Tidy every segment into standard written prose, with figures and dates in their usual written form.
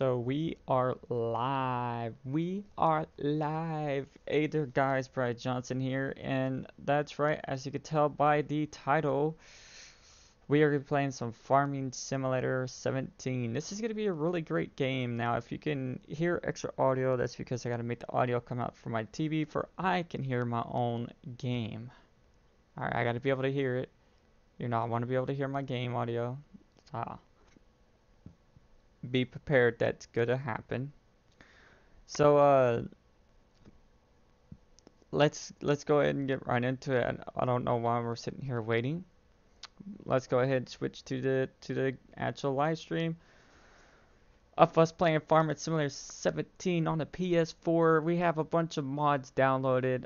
So we are live. We are live. Hey there, guys. Brad Johnson here, and that's right. As you can tell by the title, we are playing some Farming Simulator 17. This is going to be a really great game. Now, if you can hear extra audio, that's because I got to make the audio come out from my TV, for I can hear my own game. All right, I got to be able to hear it. You know, I want to be able to hear my game audio. Ah, be prepared. That's gonna happen. So, let's go ahead and get right into it. I don't know why we're sitting here waiting. Let's go ahead and switch to the actual live stream of us playing Farming Simulator 17 on the PS4. We have a bunch of mods downloaded.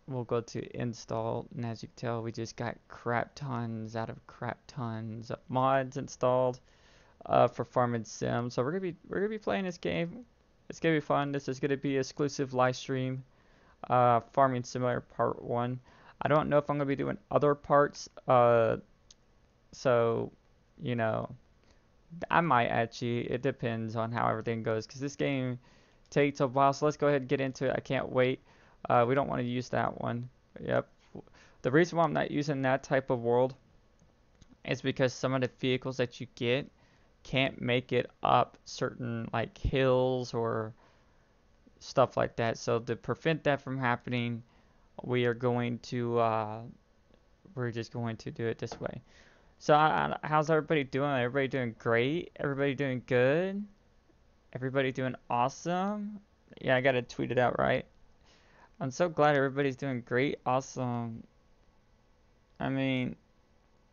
We'll go to install, and as you can tell, we just got crap tons out of crap tons of mods installed for Farming Sim. So we're gonna be playing this game. It's gonna be fun. This is gonna be exclusive live stream. Farming Simulator Part 1. I don't know if I'm going to be doing other parts, so, you know, I might actually, it depends on how everything goes, because this game takes a while, so let's go ahead and get into it. I can't wait. We don't want to use that one. Yep. The reason why I'm not using that type of world is because some of the vehicles that you get can't make it up certain, like, hills or stuff like that. So to prevent that from happening, we are going to we're just going to do it this way. So how's everybody doing? Everybody doing great? Everybody doing good? Everybody doing awesome? Yeah, I gotta tweet it out, right? I'm so glad everybody's doing great. Awesome. I mean,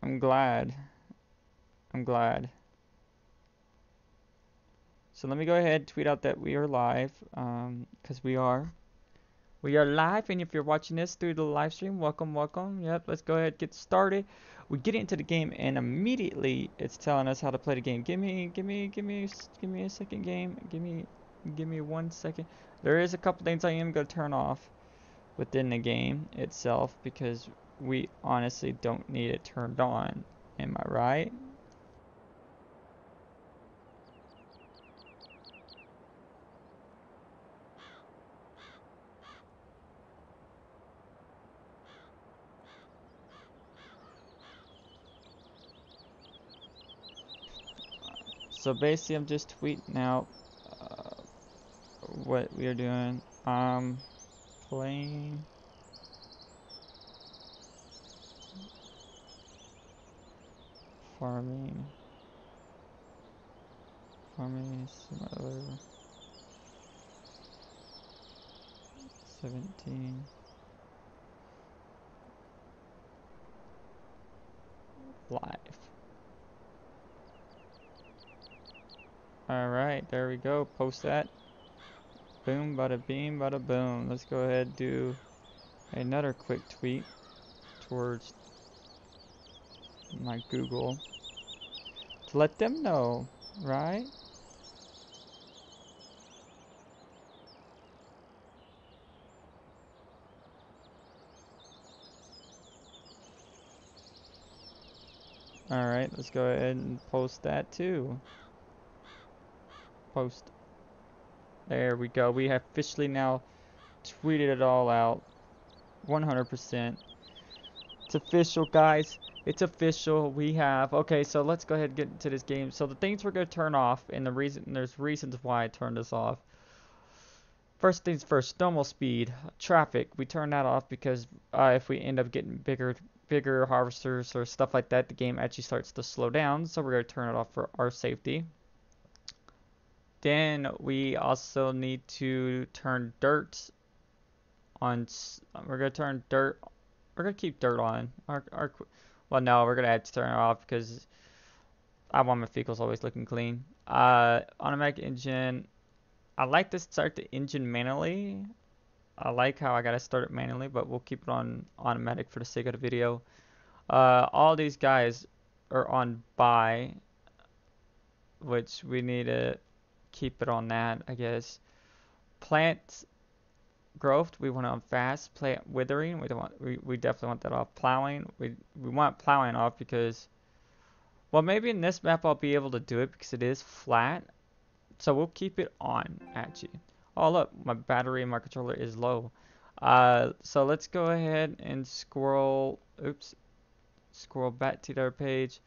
I'm glad. I'm glad. So let me go ahead and tweet out that we are live, because we are. We are live, and if you're watching this through the live stream, welcome, welcome. Yep, let's go ahead and get started. We get into the game, and immediately it's telling us how to play the game. Give me a second, game. Give me 1 second. There is a couple things I am gonna turn off within the game itself because we honestly don't need it turned on. Am I right? So basically, I'm just tweeting out uh, what we are doing. Playing farming. Farming Simulator 17 live. Alright, there we go. Post that. Boom, bada beam, bada boom. Let's go ahead and do another quick tweet towards my Google to let them know, right? Alright, let's go ahead and post that too. Post. There we go. We have officially now tweeted it all out. 100%. It's official, guys. It's official. We have. Okay, so let's go ahead and get into this game. So the things we're going to turn off, and there's reasons why I turned this off. First things first, normal speed, traffic. We turn that off because if we end up getting bigger harvesters or stuff like that, the game actually starts to slow down. So we're going to turn it off for our safety. Then we also need to turn dirt on. We're going to turn dirt. We're going to keep dirt on. Well, no, we're going to have to turn it off because I want my vehicles always looking clean. Automatic engine. I like to start the engine manually. I like how I gotta start it manually, but we'll keep it on automatic for the sake of the video. All these guys are on buy, which we need to keep it on that, I guess. Plant growth, we want on fast. Plant withering, we definitely want that off. Plowing, we want plowing off because, well, maybe in this map I'll be able to do it because it is flat. So we'll keep it on, actually. Oh, look, my battery in my controller is low. So let's go ahead and scroll, oops, scroll back to their page.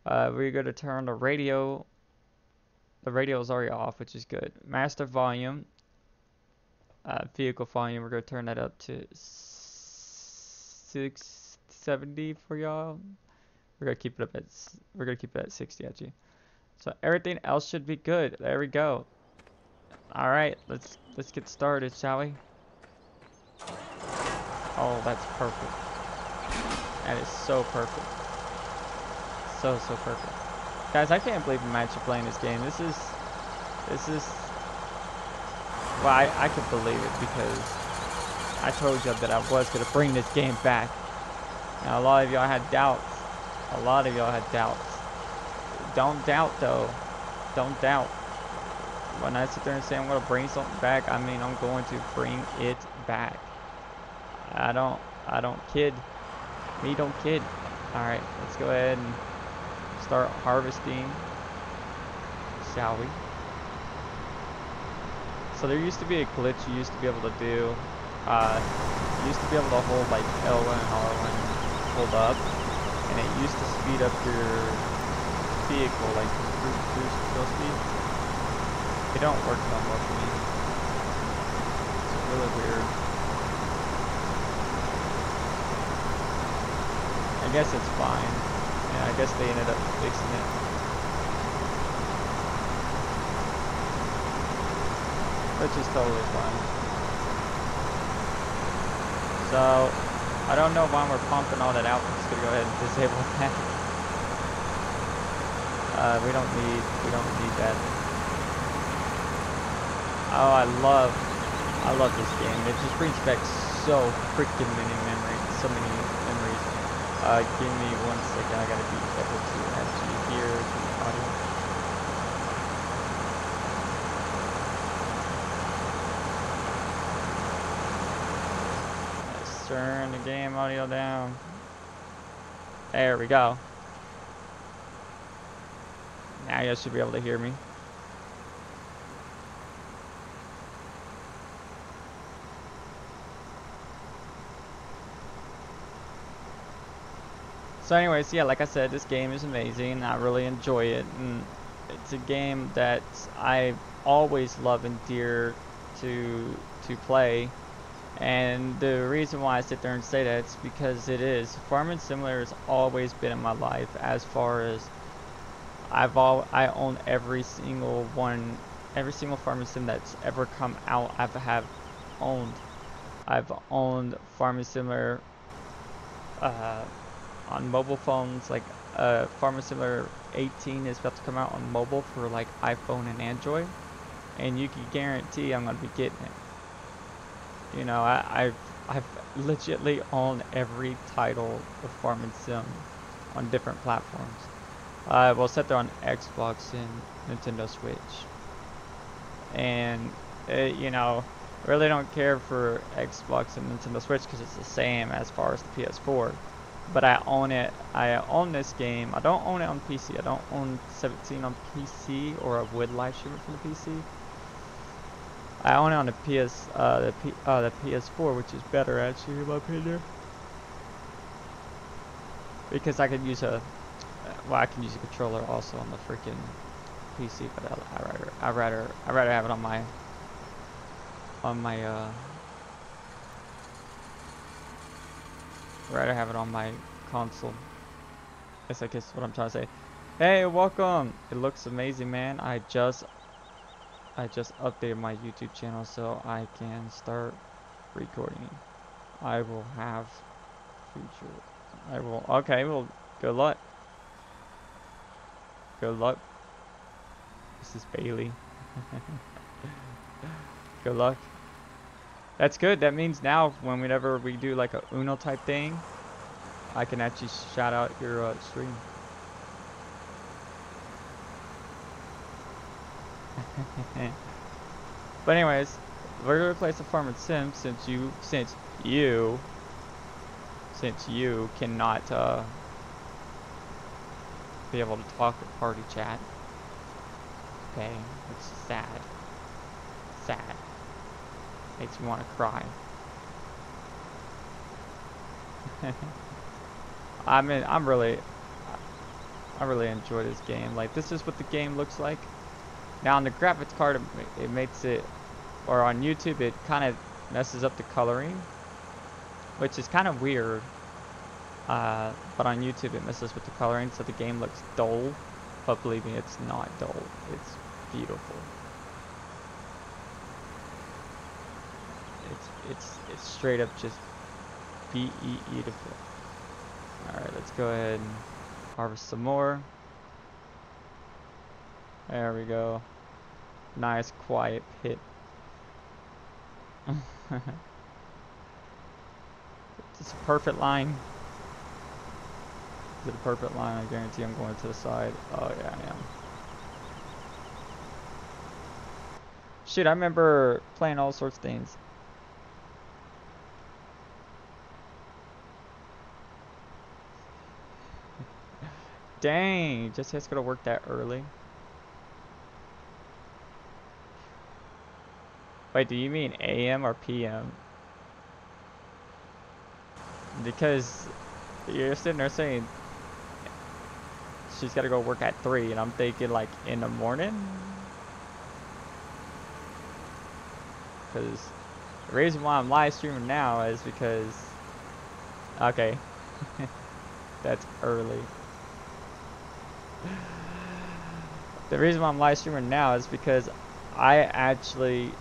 We're going to turn the radio. The radio is already off, which is good. Master volume, vehicle volume, we're going to turn that up to 670 for y'all. We're going to keep it up at, we're going to keep it at 60, actually. So everything else should be good. There we go. All right, let's get started, shall we? Oh, that's perfect. That is so perfect. So perfect. Guys, I can't believe I'm actually playing this game. This is well, I can believe it because I told you that I was gonna bring this game back. Now a lot of y'all had doubts. A lot of y'all had doubts. Don't doubt though. Don't doubt. When I sit there and say I'm gonna bring something back, I mean I'm going to bring it back. I don't kid. Me don't kid. Alright, let's go ahead and start harvesting, shall we? So there used to be a glitch you used to be able to do. You used to be able to hold like L1 and R1 hold up, and it used to speed up your vehicle, like cruise control speed. It don't work no more for me. It's really weird. I guess it's fine. Yeah, I guess they ended up fixing it. Which is totally fine. So, I don't know why we're pumping all that out. I'm just gonna go ahead and disable that. We don't need that. Oh, I love this game. It just brings back so freaking many memories. So many memories. Give me 1 second. I gotta be able to actually hear the audio. Let's turn the game audio down. There we go. Now you should be able to hear me. So anyways, yeah, like I said, this game is amazing. I really enjoy it, and it's a game that I always love and dear to play. And the reason why I sit there and say that is because it is. Farming Simulator has always been in my life. As far as I own every single farming sim that's ever come out. I've owned Farming Simulator on mobile phones. Like Farming Simulator 18 is about to come out on mobile for like iPhone and Android, and you can guarantee I'm gonna be getting it. You know, I've legitly owned every title of Farming Sim on different platforms. Well, set there on Xbox and Nintendo Switch, and you know, really don't care for Xbox and Nintendo Switch because it's the same as far as the PS4. But I own it. I own this game. I don't own it on PC. I don't own 17 on PC, or I would live stream it from the PC. I own it on the PS4, which is better actually in my opinion, because I could use I can use a controller also on the freaking PC, but I'd rather have it on my rather have it on my console. That's I guess what I'm trying to say. Hey, welcome. It looks amazing, man. I just updated my YouTube channel so I can start recording. I will have future. I will. Okay, well, good luck. Good luck. This is Bailey. Good luck. That's good. That means now whenever we do like a Uno type thing, I can actually shout out your stream. But anyways, we're gonna play some Farming Sim since you cannot be able to talk or party chat. day. It's sad. Sad. Makes me want to cry. I mean, I really enjoy this game. Like, this is what the game looks like. Now on the graphics card, it makes it, or on YouTube, it kind of messes up the coloring, which is kind of weird. But on YouTube, it messes with the coloring, so the game looks dull. But believe me, it's not dull. It's beautiful. It's straight up just beautiful. All right, let's go ahead and harvest some more. There we go. Nice quiet pit. It's a perfect line. Is it a perfect line? I guarantee I'm going to the side. Oh yeah, I am. Shoot, I remember playing all sorts of things. Dang, just has to go to work that early. Wait, do you mean AM or PM? Because you're sitting there saying she's got to go work at 3, and I'm thinking like in the morning. Because the reason why I'm live streaming now is because, okay, that's early. The reason why I'm live streaming now is because I actually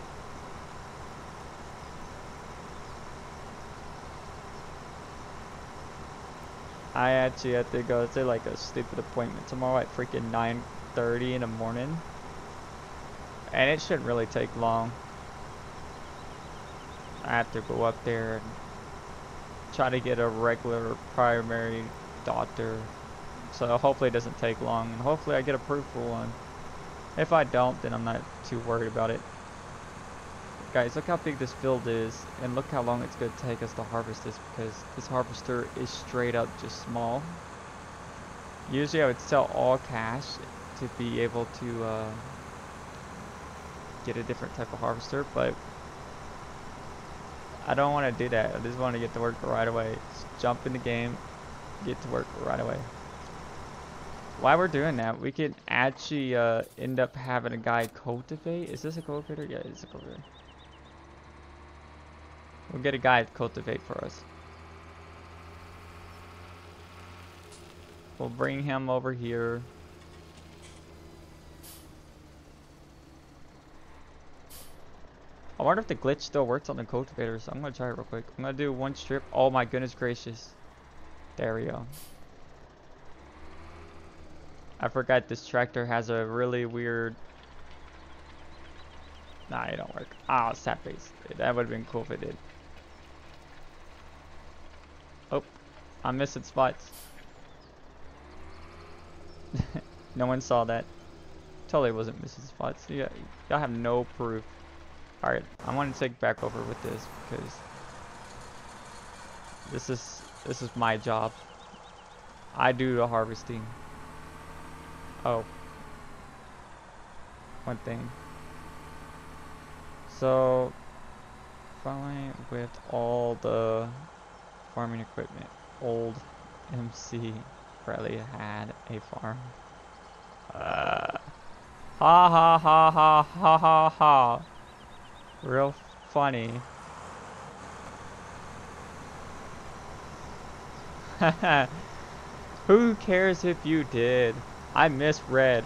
have to go to like a stupid appointment tomorrow at freaking 9:30 in the morning, and it shouldn't really take long. I have to go up there and try to get a regular primary doctor, so hopefully it doesn't take long, and hopefully I get approved for one. If I don't, then I'm not too worried about it. Guys, look how big this field is, and look how long it's going to take us to harvest this, because this harvester is straight up just small. Usually I would sell all cash to be able to get a different type of harvester, but I don't want to do that. I just want to get to work right away. Just jump in the game, get to work right away. While we're doing that, we could actually end up having a guy cultivate. Is this a cultivator? Yeah, it's a cultivator. We'll get a guy to cultivate for us. We'll bring him over here. I wonder if the glitch still works on the cultivator, so I'm going to try it real quick. I'm going to do one strip. Oh my goodness gracious. There we go. I forgot this tractor has a really weird... Nah, it don't work. Ah, sap base. That would have been cool if it did. Oh, I'm missing spots. No one saw that. Totally wasn't missing spots. Yeah, y'all have no proof. Alright, I want to take back over with this because this is my job. I do the harvesting. Oh, one thing. So, finally with all the farming equipment, old MC probably had a farm. Ha ha ha ha ha ha ha. Real funny. Who cares if you did? I misread.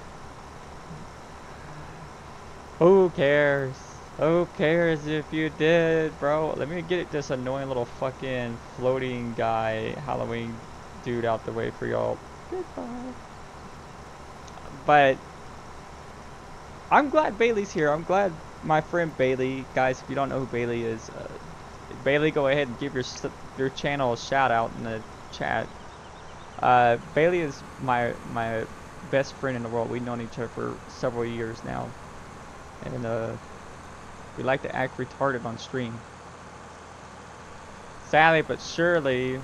Who cares? Who cares if you did, bro? Let me get this annoying little fucking floating guy, Halloween dude out the way for y'all. Goodbye. But I'm glad Bailey's here. I'm glad my friend Bailey, guys, if you don't know who Bailey is, Bailey, go ahead and give your channel a shout out in the chat. Bailey is my best friend in the world. We've known each other for several years now, and we like to act retarded on stream. Sadly but surely,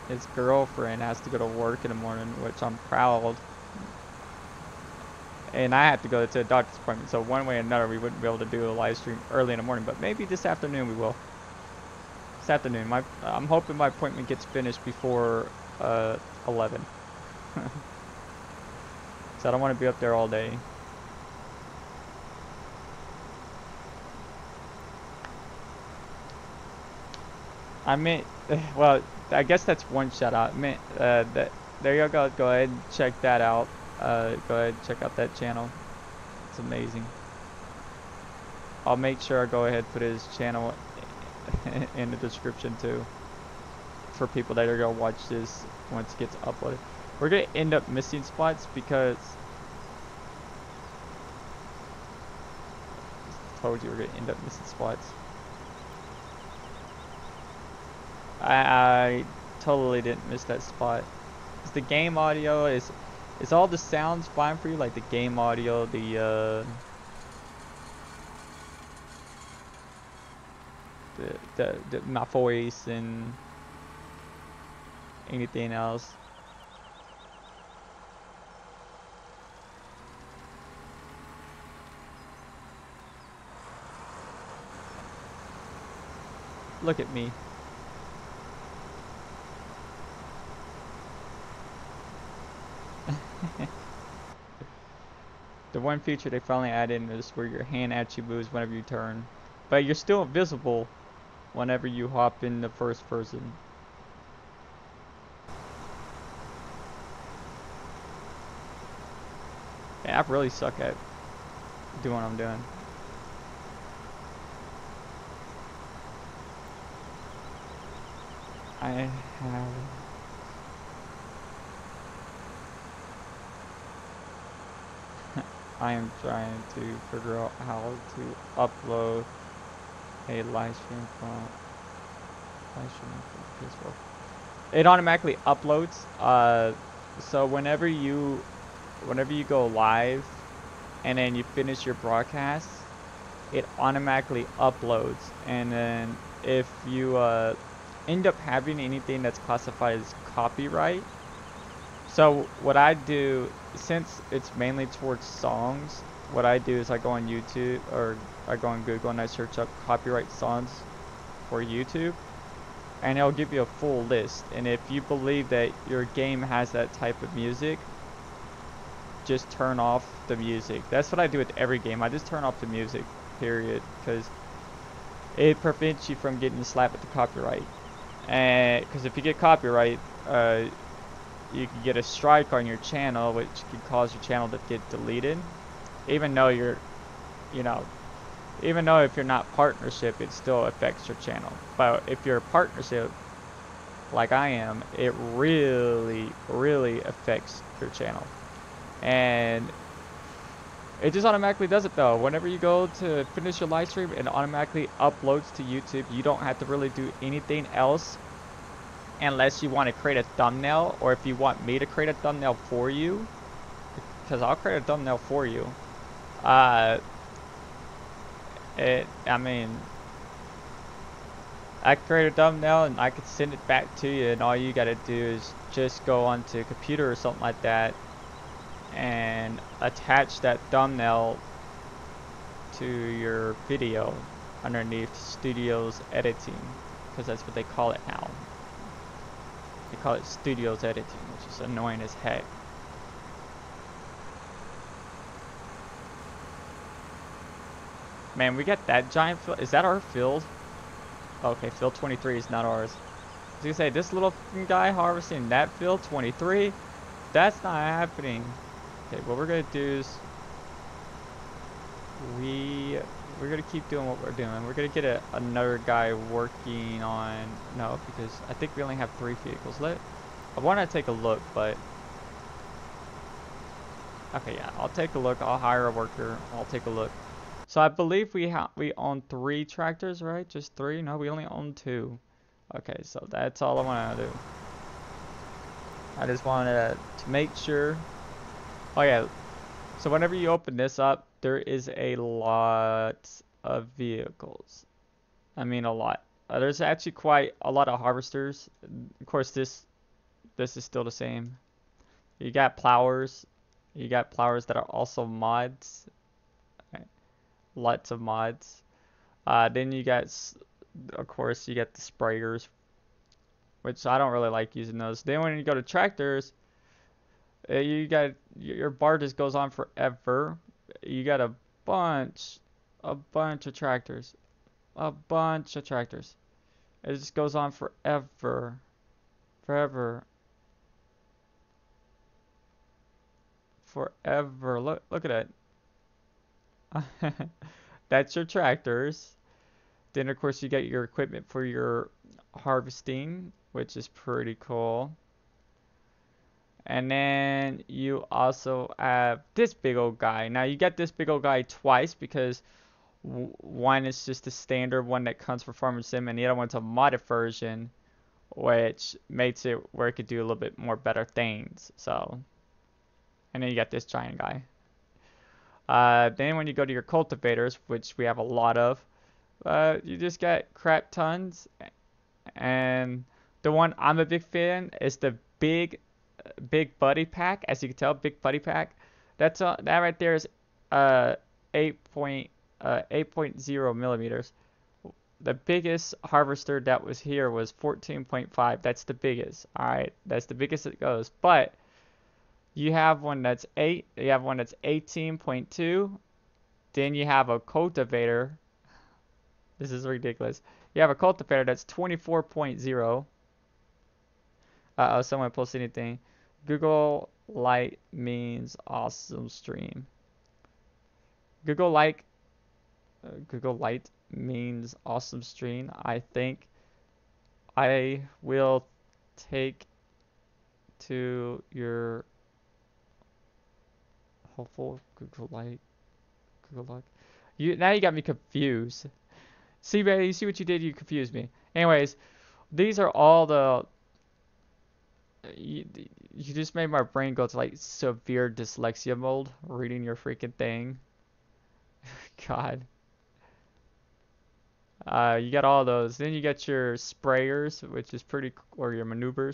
his girlfriend has to go to work in the morning, which I'm proud. and I have to go to a doctor's appointment. So one way or another, we wouldn't be able to do a live stream early in the morning. But maybe this afternoon we will. This afternoon, I'm hoping my appointment gets finished before 11. So I don't want to be up there all day. I meant, well, I guess that's one shout out. I meant, there you go. Go ahead and check that out. Go ahead and check out that channel. It's amazing. I'll make sure I go ahead and put his channel in the description too, for people that are gonna watch this once it gets uploaded. We're gonna end up missing spots because I told you we're gonna end up missing spots. I totally didn't miss that spot. The game audio is all the sounds fine for you, like the game audio, my voice and anything else. Look at me. The one feature they finally added is where your hand actually moves whenever you turn, but you're still invisible whenever you hop in the first person. Yeah, I really suck at doing what I'm doing. I have... I am trying to figure out how to upload a live stream from PS4. It automatically uploads. So whenever you go live and then you finish your broadcast, it automatically uploads. And then if you end up having anything that's classified as copyright, so what I do, since it's mainly towards songs, what I do is I go on YouTube, or I go on Google and I search up copyright songs for YouTube, and it'll give you a full list. And if you believe that your game has that type of music, just turn off the music. That's what I do with every game. I just turn off the music, period, because it prevents you from getting slapped with the copyright. And because if you get copyright, you can get a strike on your channel, which could cause your channel to get deleted. Even though you're, even though if you're not partnership, it still affects your channel. But if you're a partnership, like I am, it really, really affects your channel. And it just automatically does it though. Whenever you go to finish your live stream, it automatically uploads to YouTube. You don't have to really do anything else, unless you want to create a thumbnail, or if you want me to create a thumbnail for you, because I'll create a thumbnail for you. I mean, I create a thumbnail and I could send it back to you, and all you gotta do is just go onto a computer or something like that and attach that thumbnail to your video underneath Studios Editing, because that's what they call it now. They call it Studios Editing, which is annoying as heck. Man, we got that giant field. Is that our field? Okay, field 23 is not ours. I was gonna say, this little guy harvesting that field 23, that's not happening. Okay, what we're gonna do is we're gonna keep doing what we're doing. We're gonna get another guy working on, no, because I think we only have 3 vehicles. I want to take a look, but okay, yeah, I'll take a look. I'll hire a worker. I'll take a look. So I believe we own 3 tractors, right? Just 3? No, we only own 2. Okay, so that's all I want to do. I just wanted to make sure. Oh yeah, so whenever you open this up, there is a lot of vehicles. I mean, a lot. There's actually quite a lot of harvesters. Of course, this is still the same. You got plowers. You got plowers that are also mods. Right. Lots of mods. Then you got, of course, you got the sprayers, which I don't really like using those. Then when you go to tractors, you got your bar just goes on forever. You got a bunch of tractors, a bunch of tractors. It just goes on forever, forever, forever. Look at it. That's your tractors. Then of course you got your equipment for your harvesting, which is pretty cool. And then you also have this big old guy. Now you got this big old guy twice because one is just a standard one that comes for Farming Sim, and the other one's a modded version, which makes it where it could do a little bit more better things. So, and then you got this giant guy. Then when you go to your cultivators, which we have a lot of, you just got crap tons. And the one I'm a big fan is the big buddy pack. As you can tell, big buddy pack. That right there is 8.0 millimeters. The biggest harvester that was here was 14.5. That's the biggest. All right, that's the biggest it goes. But you have one that's 8. You have one that's 18.2. Then you have a cultivator. This is ridiculous. You have a cultivator that's 24.0. Uh-oh, someone posted anything. Google Light means awesome stream. Google Light means awesome stream. I think I will take to your hopeful Google Light. Now you got me confused. See, baby, you see what you did? You confused me. Anyways, these are all the. You just made my brain go to like severe dyslexia mode reading your freaking thing. God. You got all those. Then you got your sprayers, which is pretty, or your maneuver,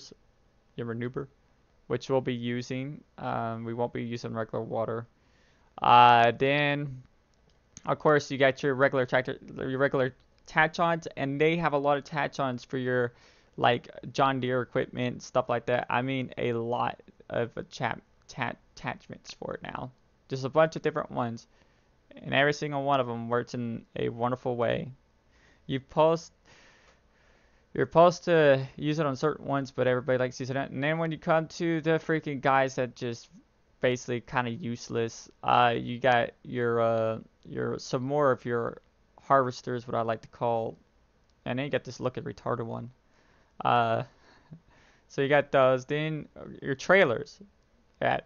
which we'll be using. We won't be using regular water. Then, of course, you got your regular attach-ons, and they have a lot of attach-ons for your like John Deere equipment, stuff like that. I mean, a lot of attachments for it now. Just a bunch of different ones, and every single one of them works in a wonderful way. You're supposed to use it on certain ones, but everybody likes using it. And then when you come to the freaking guys that just basically kind of useless, you got your some more of your harvesters, what I like to call, and then you got this looking retarded one. So you got those. Then your trailers. Your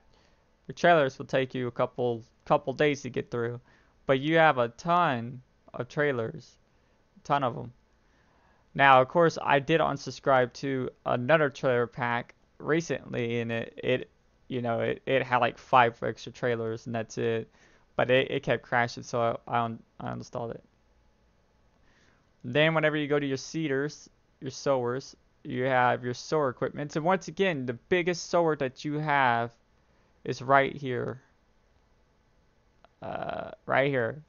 trailers will take you a couple days to get through, but you have a ton of trailers, ton of them. Now, of course, I did unsubscribe to another trailer pack recently, and it had like 5 extra trailers, and that's it. But it kept crashing, so I uninstalled it. Then whenever you go to your seeders, your sowers, you have your sower equipment. And once again, the biggest sower that you have is right here. Right here.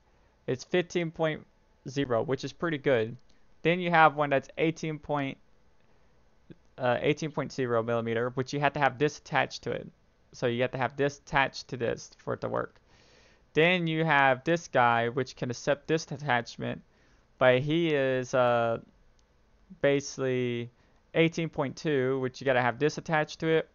It's 15.0, which is pretty good. Then you have one that's 18.0 millimeter, which you have to have this attached to it. So you have to have this attached to this for it to work. Then you have this guy, which can accept this attachment, but he is basically 18.2, which you got to have this attached to it.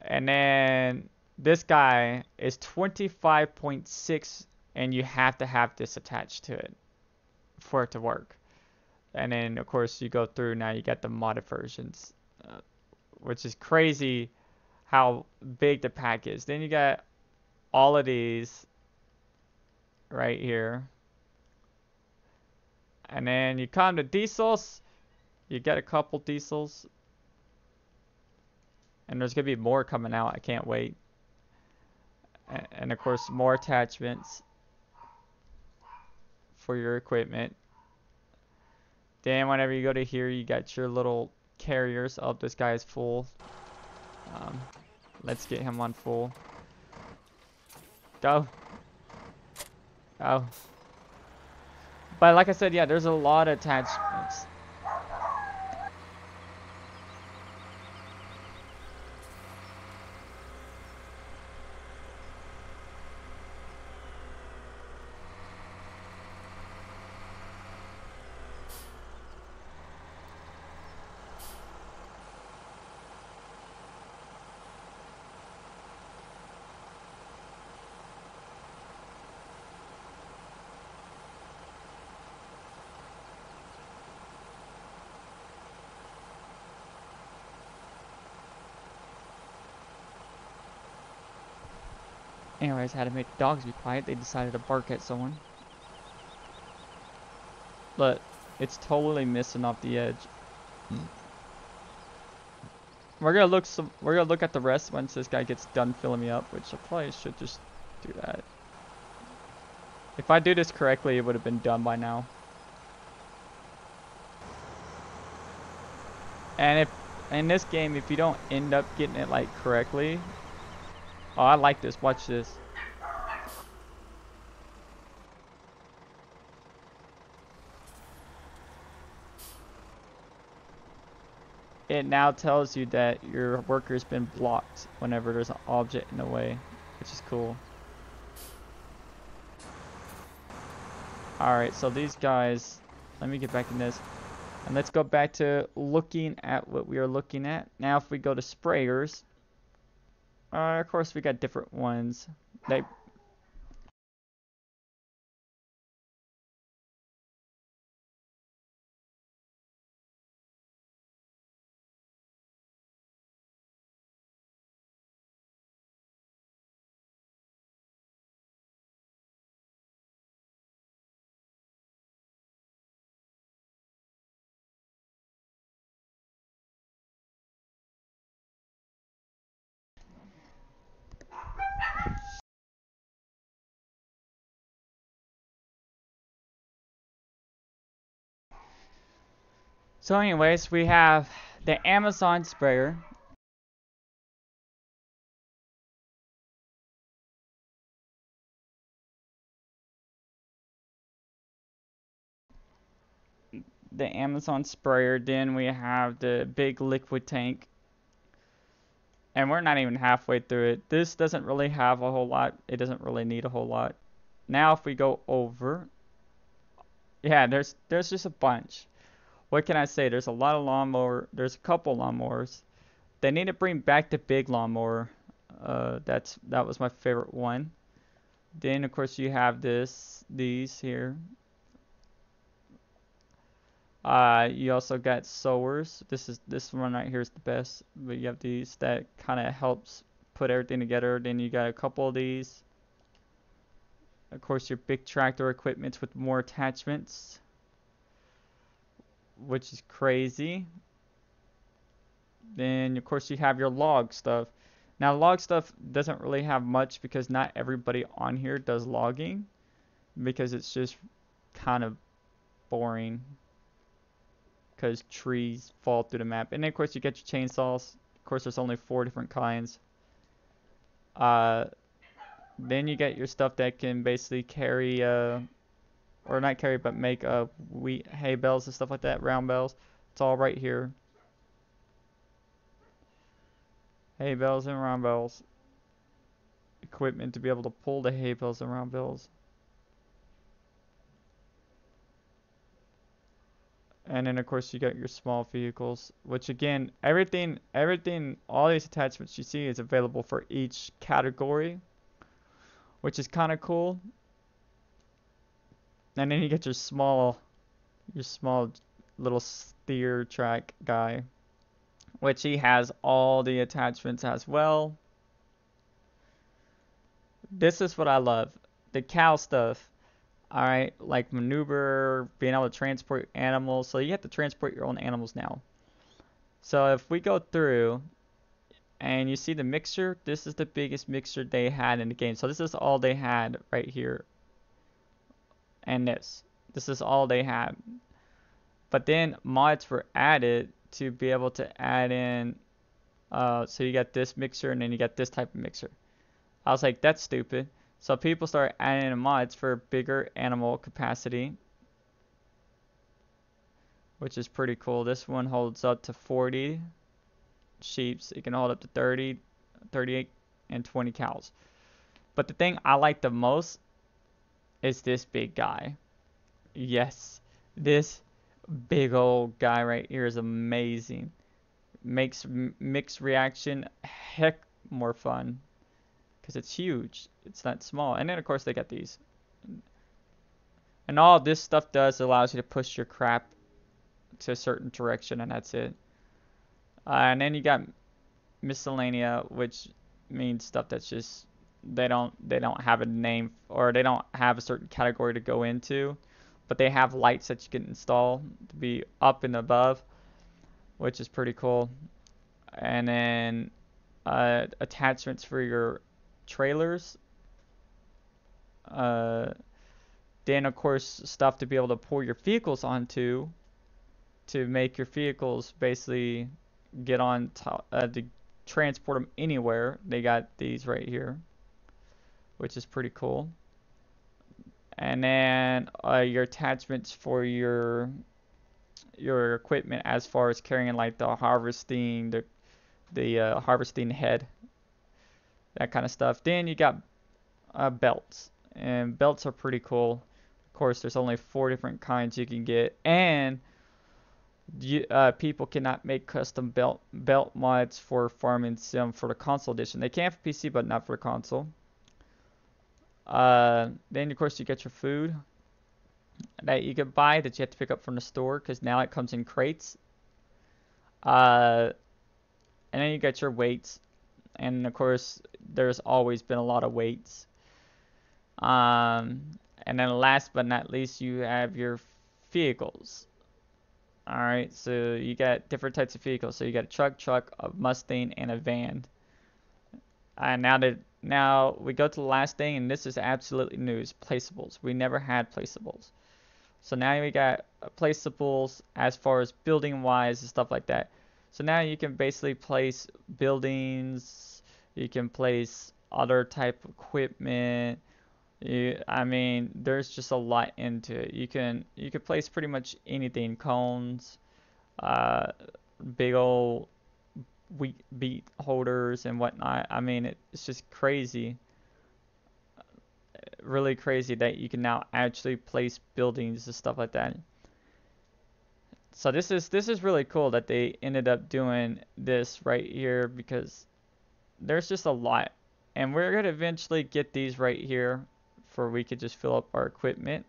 And then this guy is 25.6, and you have to have this attached to it for it to work. And then of course you go through, now you got the modded versions, which is crazy how big the pack is. Then you got all of these right here, and then you come to diesels. You get a couple diesels, and there's gonna be more coming out. I can't wait. And of course more attachments for your equipment. Then whenever you go to here, you got your little carriers. Oh, this guy is full. Let's get him on full. Go. Go. But like I said, yeah, there's a lot of attachments. Anyways, how to make the dogs be quiet. They decided to bark at someone. Look, it's totally missing off the edge. We're gonna look at the rest once this guy gets done filling me up, which I probably should just do that. If I do this correctly, it would have been done by now. And if in this game, if you don't end up getting it like correctly, oh, I like this. Watch this. It now tells you that your worker's been blocked whenever there's an object in the way, which is cool. Alright, so these guys, let me get back in this. And let's go back to looking at what we are looking at. Now if we go to sprayers, of course we got different ones. So anyways, we have the Amazon sprayer. The Amazon sprayer, then we have the big liquid tank. And we're not even halfway through it. This doesn't really have a whole lot. It doesn't really need a whole lot. Now if we go over, yeah, there's just a bunch. What can I say? There's a lot of lawnmower. There's a couple lawnmowers. They need to bring back the big lawnmower. That was my favorite one. Then of course you have these here. You also got sewers. This one right here is the best. But you have these that kind of helps put everything together. Then you got a couple of these. Of course, your big tractor equipment with more attachments, which is crazy. Then of course you have your log stuff. Now log stuff doesn't really have much because not everybody on here does logging, because it's just kind of boring because trees fall through the map. And then of course you get your chainsaws. Of course there's only 4 different kinds. Then you get your stuff that can basically carry or not carry but make wheat hay bales and stuff like that, round bales. It's all right here. Hay bales and round bales. Equipment to be able to pull the hay bales and round bales. And then of course you got your small vehicles, which again, everything, all these attachments you see is available for each category, which is kind of cool. And then you get your small little steer track guy, which he has all the attachments as well. This is what I love, the cow stuff. Alright, like maneuver, being able to transport animals. So you have to transport your own animals now. So if we go through and you see the mixture, this is the biggest mixture they had in the game. So this is all they had right here. And this is all they had. But then mods were added to be able to add in So you got this mixer and then you got this type of mixer. I was like, that's stupid. So people start adding in mods for bigger animal capacity, which is pretty cool. This one holds up to 40 sheep. It can hold up to 30, 38, and 20 cows. But the thing I like the most is this big guy. Yes, this big old guy right here is amazing. Makes mixed reaction heck more fun because it's huge. It's not small. And then of course they got these. And all this stuff does allows you to push your crap to a certain direction, and that's it. And then you got miscellanea, which means stuff that's just they don't have a name, or they don't have a certain category to go into, but they have lights that you can install to be up and above, which is pretty cool. And then attachments for your trailers. Then of course stuff to be able to pull your vehicles onto to make your vehicles basically get on to transport them anywhere. They got these right here, which is pretty cool. And then your attachments for your equipment as far as carrying like the harvesting, the harvesting head, that kind of stuff. Then you got belts, and belts are pretty cool. Of course, there's only 4 different kinds you can get, and people cannot make custom belt mods for Farming Sim for the console edition. They can for PC, but not for the console. Then of course you get your food that you can buy that you have to pick up from the store, because now it comes in crates. And then you got your weights, and of course there's always been a lot of weights. And then last but not least, you have your vehicles. Alright, so you got different types of vehicles. So you got a truck, a Mustang, and a van. And now we go to the last thing, and this is absolutely new, is placeables. We never had placeables. So now we got placeables as far as building wise and stuff like that. So now you can basically place buildings, you can place other type of equipment. I mean, there's just a lot into it. You can place pretty much anything, cones, big old wheat beet holders and whatnot. I mean, it's just crazy, really crazy that you can now actually place buildings and stuff like that. So this is really cool that they ended up doing this right here, because there's just a lot, and we're gonna eventually get these right here for we could just fill up our equipment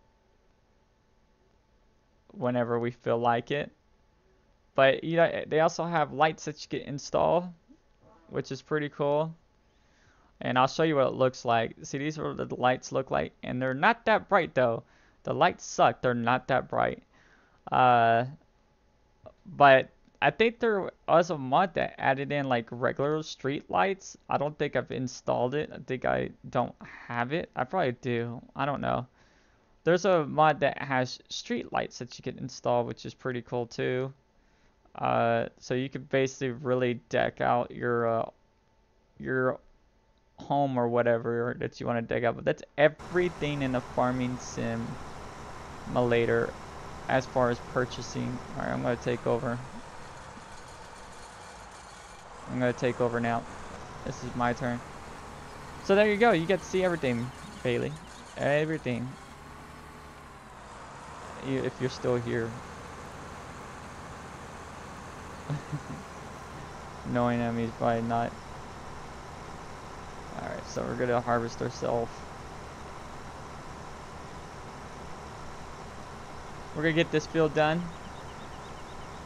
whenever we feel like it. But you know, they also have lights that you can install, which is pretty cool. And I'll show you what it looks like. See, these are what the lights look like, and they're not that bright though. The lights suck. They're not that bright. But I think there was a mod that added in like regular street lights. I don't think I've installed it. I think I don't have it. I probably do. I don't know. There's a mod that has street lights that you can install, which is pretty cool too. So you could basically really deck out your home or whatever that you want to deck out. But that's everything in the Farming Simulator as far as purchasing. Alright, I'm going to take over. I'm going to take over now. This is my turn. So there you go. You get to see everything, Bailey. Everything. If you're still here. Knowing enemies, probably not. Alright, so we're going to harvest ourselves. We're going to get this field done.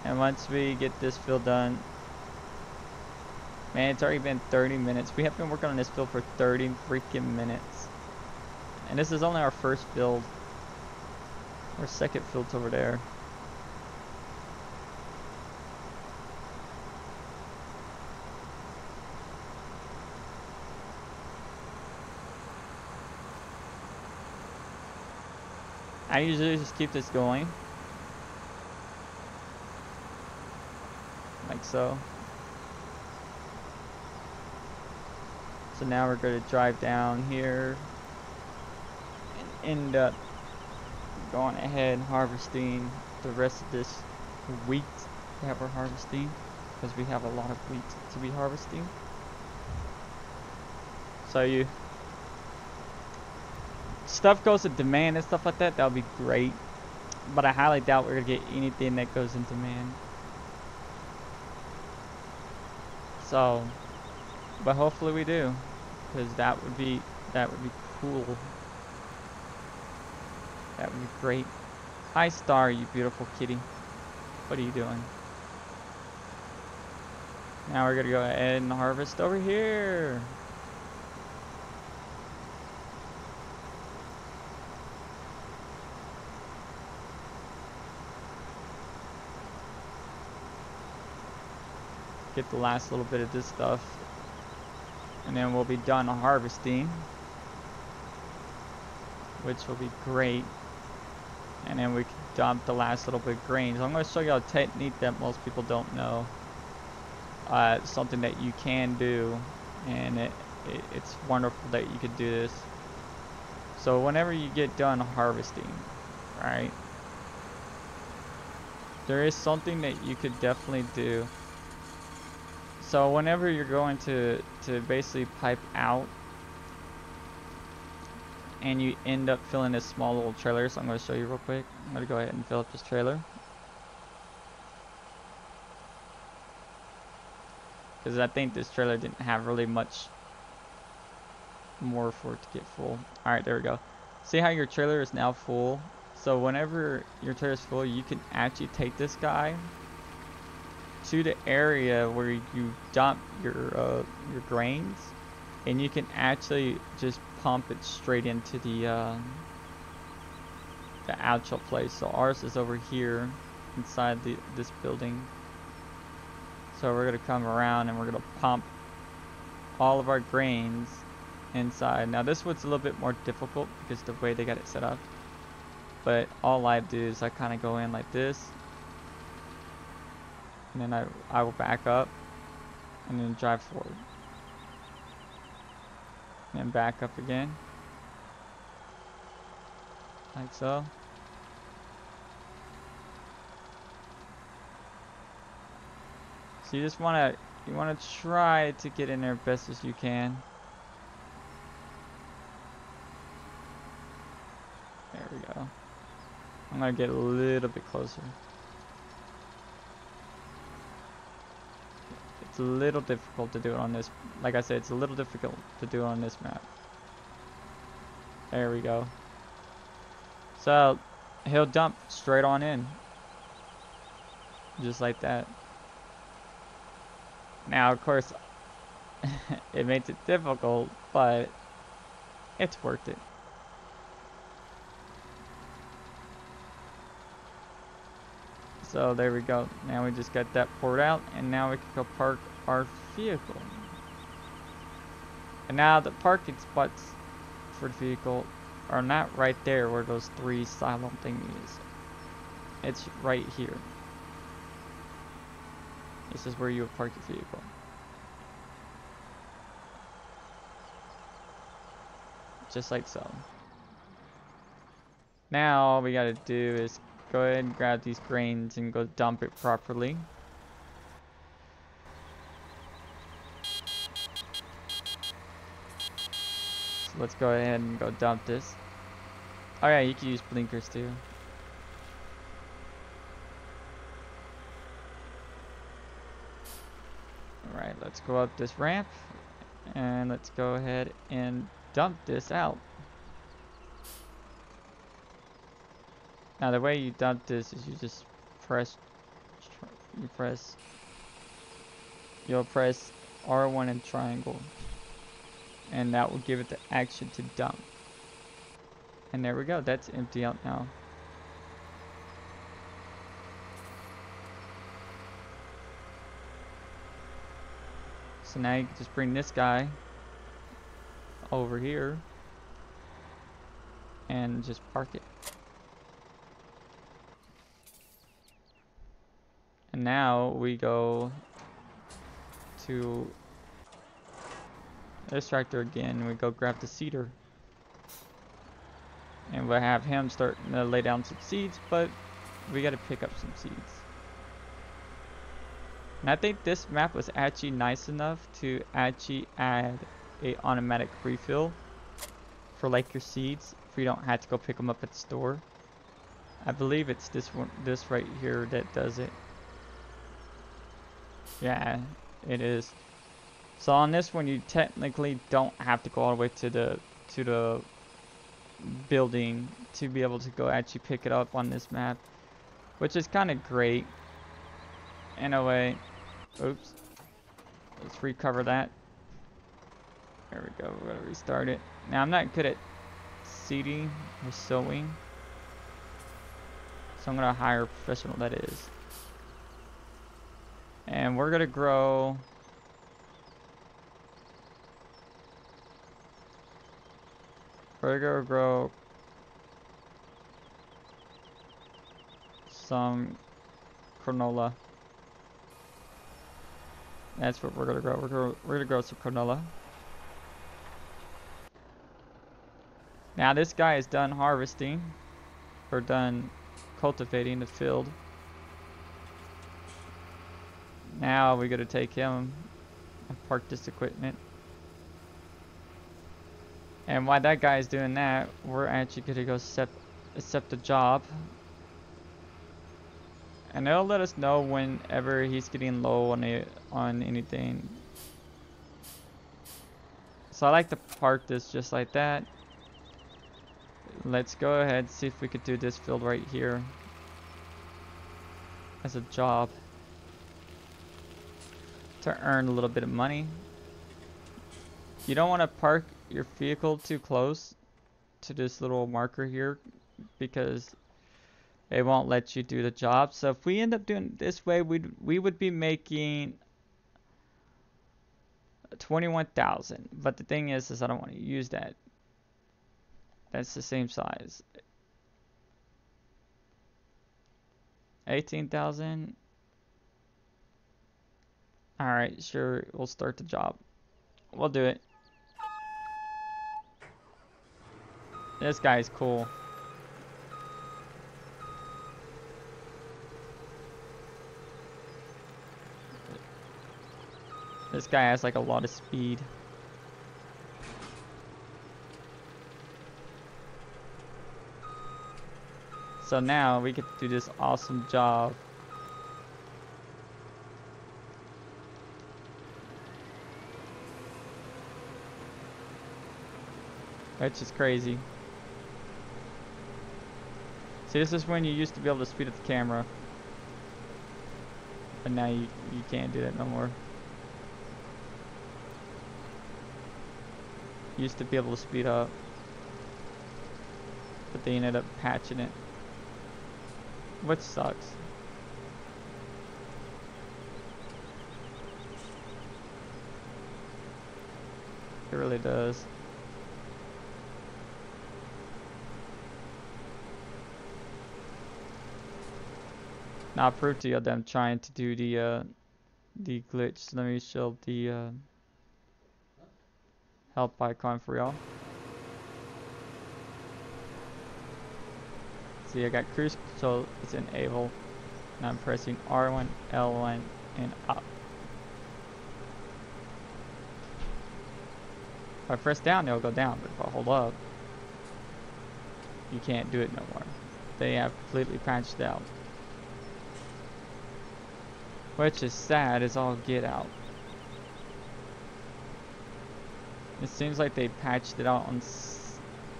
And once we get this field done, man, it's already been 30 minutes. We have been working on this field for 30 freaking minutes. And this is only our first field. Our second field's over there. I usually just keep this going. Like so. So now we're going to drive down here and end up going ahead and harvesting the rest of this wheat that we're harvesting, because we have a lot of wheat to be harvesting. So stuff goes in demand and stuff like that, that would be great, but I highly doubt we're gonna get anything that goes in demand. So, but hopefully we do, because that would be cool. That would be great. Hi Star, you beautiful kitty. What are you doing? Now we're gonna go ahead and harvest over here. Get the last little bit of this stuff, and then we'll be done harvesting, which will be great. And then we can dump the last little bit of grains. I'm going to show you a technique that most people don't know. Something that you can do, and it's wonderful that you could do this. So whenever you get done harvesting, right, there is something that you could definitely do. So whenever you're going to basically pipe out, and you end up filling this small little trailer, so I'm going to show you real quick. I'm going to go ahead and fill up this trailer, because I think this trailer didn't have really much more for it to get full. Alright, there we go. See how your trailer is now full? So whenever your trailer is full, you can actually take this guy to the area where you dump your grains, and you can actually just pump it straight into the actual place. So ours is over here inside this building. So we're gonna come around and we're gonna pump all of our grains inside. Now this one's a little bit more difficult because of the way they got it set up, but all I do is I kind of go in like this, and then I will back up and then drive forward, and then back up again like so. So you just want to try to get in there best as you can. There we go. I'm gonna get a little bit closer. It's a little difficult to do it on this. Like I said, it's a little difficult to do it on this map. There we go. So he'll dump straight on in, just like that. Now, of course, it makes it difficult, but it's worth it. So there we go. Now we just got that poured out, and now we can go park our vehicle. And now the parking spots for the vehicle are not right there where those three silo thingies. It's right here. This is where you would park your vehicle. Just like so. Now all we gotta do is go ahead and grab these grains and go dump it properly. So let's go ahead and go dump this. Oh yeah, you can use blinkers too. Alright, let's go up this ramp and let's go ahead and dump this out. Now the way you dump this is you just you'll press R1 and triangle, and that will give it the action to dump. And there we go, that's empty out now. So now you can just bring this guy over here and just park it. And now we go to this tractor again. We go grab the seeder. And we'll have him start to lay down some seeds, but we gotta pick up some seeds. And I think this map was actually nice enough to actually add a automatic refill for like your seeds if you don't have to go pick them up at the store. I believe it's this one, this right here that does it. Yeah, it is. So on this one, you technically don't have to go all the way to the building to be able to go actually pick it up on this map, which is kind of great in a way. Oops. Let's recover that. There we go. We're gonna restart it. Now I'm not good at seeding or sowing, so I'm gonna hire a professional that is. And we're gonna grow some canola. That's what we're gonna grow. We're gonna grow some canola. Now this guy is done harvesting, or done cultivating the field. Now we gotta take him and park this equipment. And while that guy is doing that, we're actually gonna go accept the job. And it'll let us know whenever he's getting low on anything. So I like to park this just like that. Let's go ahead and see if we could do this field right here as a job to earn a little bit of money. You don't want to park your vehicle too close to this little marker here because it won't let you do the job. So if we end up doing it this way, we would be making 21,000. But the thing is I don't want to use that. That's the same size. 18,000. All right, sure. We'll start the job. We'll do it. This guy's cool. This guy has like a lot of speed. So now we get to do this awesome job. Which is crazy. See, this is when you used to be able to speed up the camera. But now you can't do that no more. Used to be able to speed up, but they ended up patching it, which sucks. It really does. Now I'll prove to you that I'm trying to do the glitch. Let me show the help icon for y'all. See, I got cruise control, it's enabled, and I'm pressing R1, L1, and up. If I press down, it'll go down, but if I hold up, you can't do it no more. They have completely patched out. Which is sad as all get out. It seems like they patched it out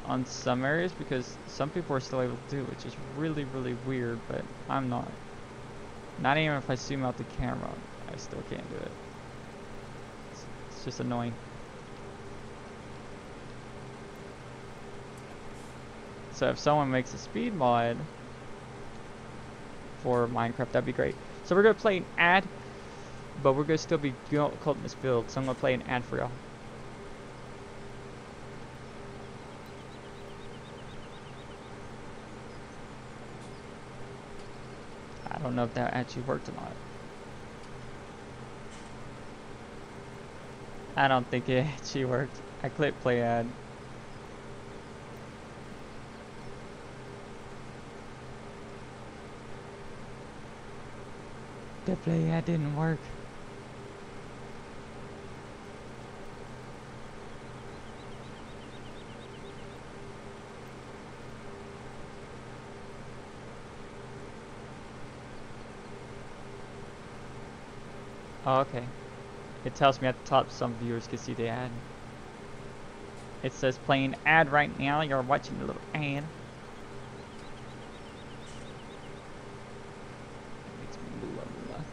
on some areas because some people are still able to do it, which is really, really weird, but I'm not. Not even if I zoom out the camera, I still can't do it. It's just annoying. So if someone makes a speed mod for Minecraft, that'd be great. So we're gonna play an ad, but we're gonna still be culting this build, so I'm gonna play an ad for y'all. I don't know if that actually worked or not. I don't think it actually worked. I clicked play ad. The play ad didn't work. Oh, okay. It tells me at the top some viewers can see the ad. It says playing ad right now. You're watching the little ad. Makes me blah, blah.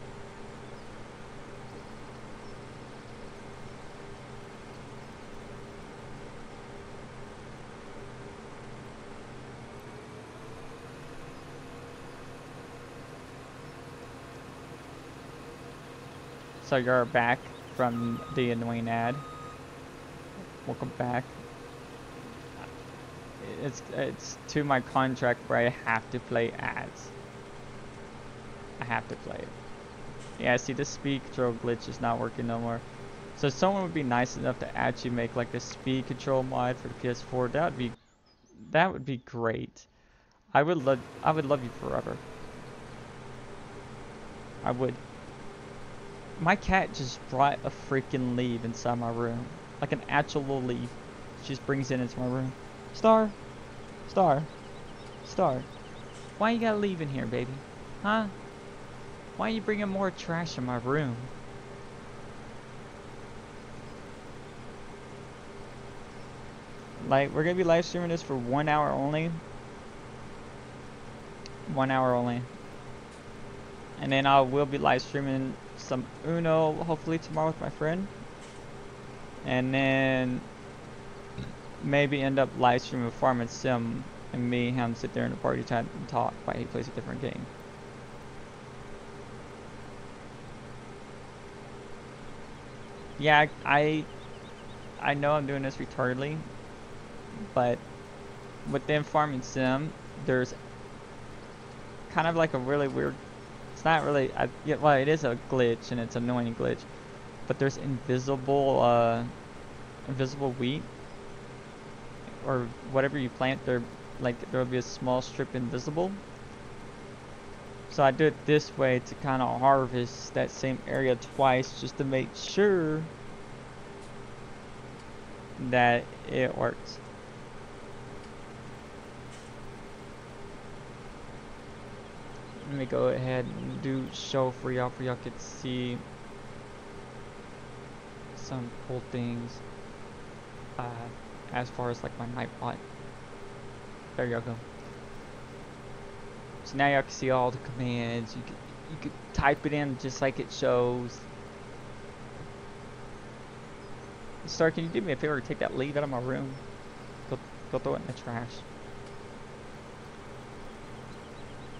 So you're back from the annoying ad. Welcome back. It's to my contract where I have to play ads. I have to play it. Yeah, see, the speed control glitch is not working no more. So if someone would be nice enough to actually make like a speed control mod for the PS4, that would be great. I would love you forever. I would. My cat just brought a freaking leaf inside my room. Like an actual little leaf. She just brings it into my room. Star. Star. Star. Why you gotta leave in here, baby? Huh? Why are you bringing more trash in my room? Like, we're gonna be live streaming this for 1 hour only. 1 hour only. And then I will be live streaming some Uno, hopefully tomorrow with my friend. And then maybe end up live streaming Farm and Sim, and me and him sit there in the party chat and talk while he plays a different game. Yeah, I know I'm doing this retardedly, but within Farm and Sim, there's kind of like a really weird. It's not really. Yeah, well, it is a glitch, and it's an annoying glitch. But there's invisible wheat, or whatever you plant. There'll be a small strip invisible. So I do it this way to kind of harvest that same area twice, just to make sure that it works. Let me go ahead and do show for y'all can see some cool things as far as like my night bot. There y'all go. So now y'all can see all the commands. You could type it in just like it shows. Star, can you do me a favor? Take that leaf out of my room. Go throw it in the trash.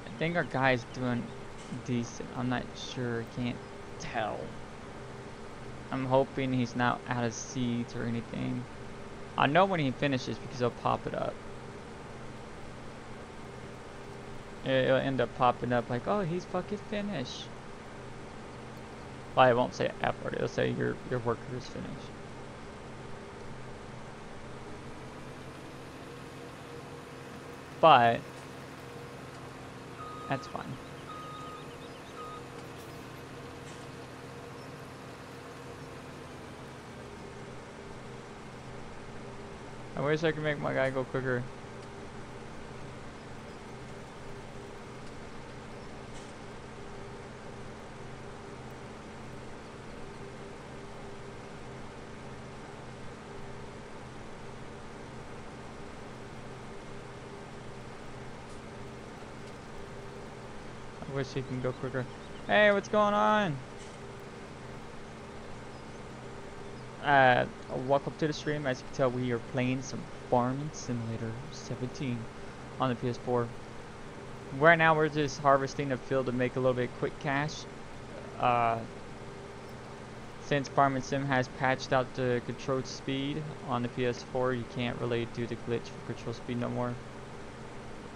I think our guy's doing decent. I'm not sure. Can't tell. I'm hoping he's not out of seeds or anything. I know when he finishes because he'll pop it up. It'll end up popping up like, oh, he's fucking finished. Well, I won't say F word. It'll say your worker is finished. But that's fine. I wish I could make my guy go quicker. I wish he can go quicker. Hey, what's going on? Welcome to the stream. As you can tell, we are playing some Farming Simulator 17 on the PS4. Right now, we're just harvesting a field to make a little bit of quick cash. Since Farming Sim has patched out the control speed on the PS4, you can't really do the glitch for control speed no more.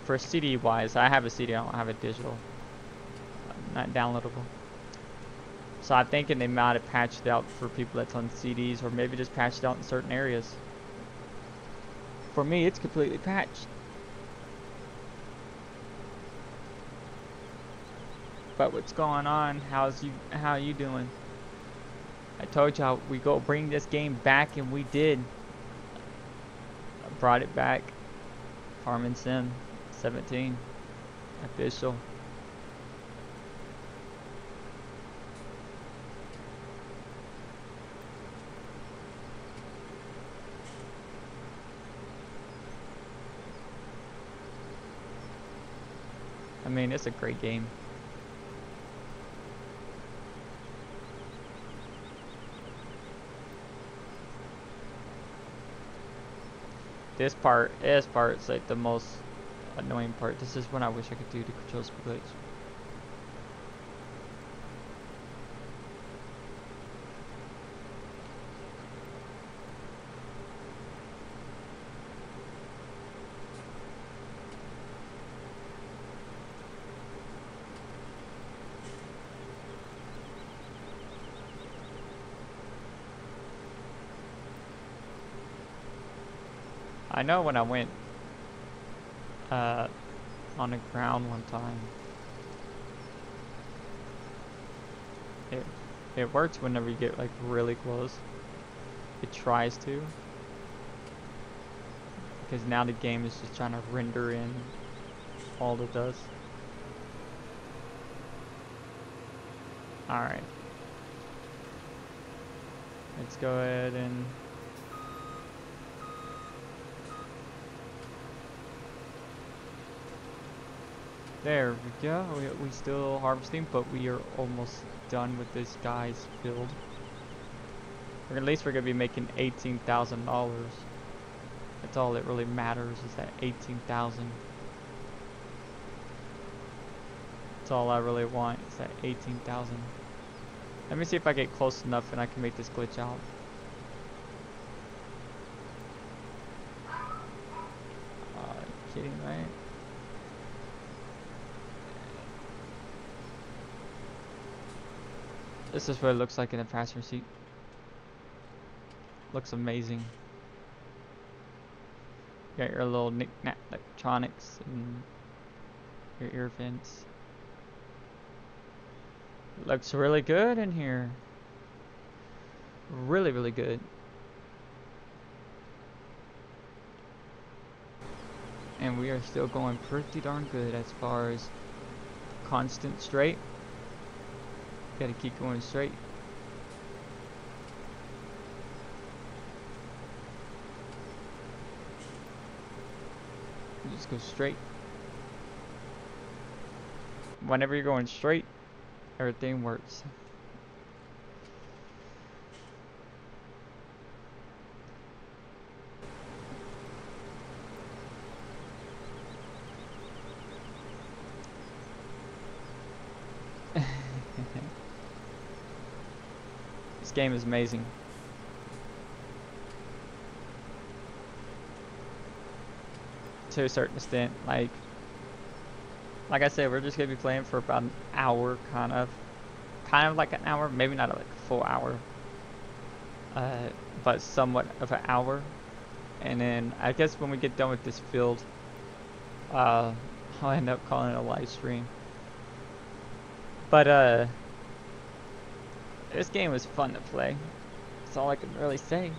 For CD wise, I have a CD, I don't have a digital. Not downloadable. So I'm thinking they might have patched it out for people that's on CDs, or maybe just patched it out in certain areas. For me, it's completely patched. But what's going on? How are you doing? I told y'all we go bring this game back, and we did. I brought it back. Farming Sim 17 official. I mean, it's a great game. This part's like the most annoying part. This is when I wish I could do the controls glitch. I know when I went on the ground one time, it works whenever you get like really close. It tries to, because now the game is just trying to render in all it does. Alright, let's go ahead and there we go. We still harvesting, but we are almost done with this guy's field. Or at least we're gonna be making $18,000. That's all that really matters, is that 18,000. That's all I really want, is that 18,000. Let me see if I get close enough and I can make this glitch out. Kidding, right? This is what it looks like in the passenger seat. Looks amazing. You got your little knick-knack electronics and your ear vents. Looks really good in here. Really, really good. And we are still going pretty darn good as far as constant straight. Gotta keep going straight. Just go straight. Whenever you're going straight, everything works. This game is amazing. To a certain extent, like I said, we're just gonna be playing for about an hour, kind of like an hour, maybe not like a full hour, but somewhat of an hour. And then I guess when we get done with this field, I'll end up calling it a live stream. But this game was fun to play. That's all I can really say.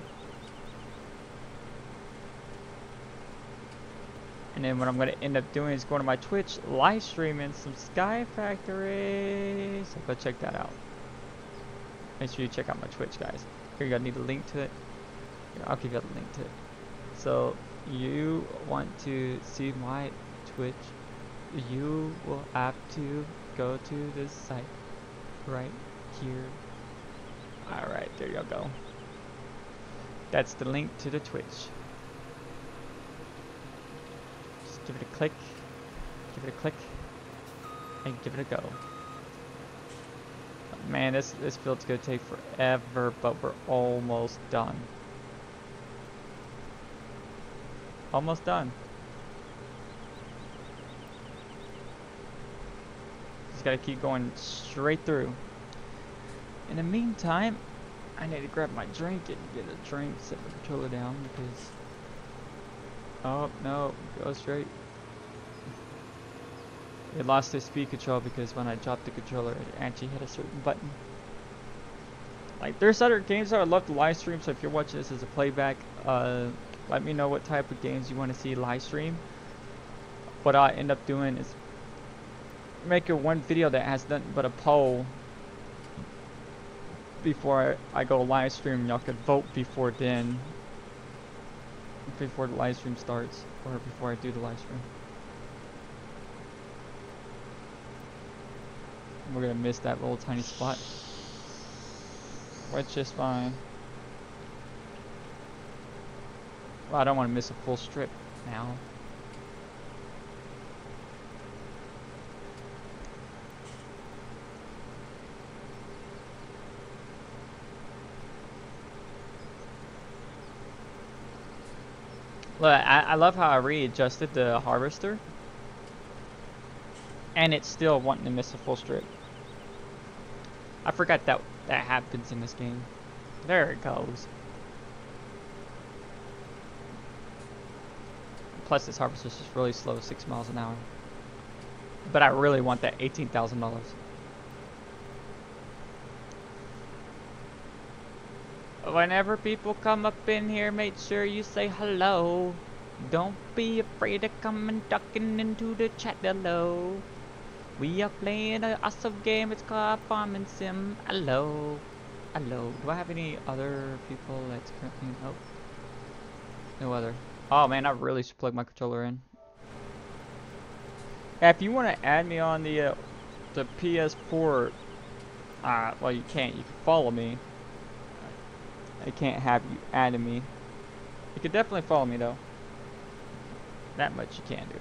And then what I'm going to end up doing is going to my Twitch, live streaming some Sky Factory. So go check that out. Make sure you check out my Twitch, guys. Here you go, need a link to it. Here, I'll give you a link to it. So you want to see my Twitch, you will have to go to this site right here. Alright, there you go. That's the link to the Twitch. Give it a click, and give it a go. Man, this field's gonna take forever, but we're almost done. Almost done. Just gotta keep going straight through. In the meantime, I need to grab my drink and get a drink, set the controller down because... Oh, no, go straight. It lost its speed control because when I dropped the controller, it actually hit a certain button. Like, there's other games I would love to live stream, so if you're watching this as a playback, let me know what type of games you want to see live stream. What I end up doing is making one video that has nothing but a poll before I go live stream. Y'all could vote before then, before the live stream starts, or before I do the live stream. We're gonna miss that little tiny spot, which is fine. Well, I don't want to miss a full strip now. Look, I love how I readjusted the harvester, and it's still wanting to miss a full strip. I forgot that happens in this game. There it goes. Plus, this harvester is just really slow, 6 miles an hour. But I really want that $18,000. Whenever people come up in here, make sure you say hello. Don't be afraid to come and ducking into the chat below. We are playing an awesome game. It's called Farming Sim. Hello. Hello. Do I have any other people that's currently... Oh. No other. Oh man, I really should plug my controller in. Yeah, if you want to add me on the PS4, well you can't. You can follow me. I can't have you adding me. You can definitely follow me though. That much you can do.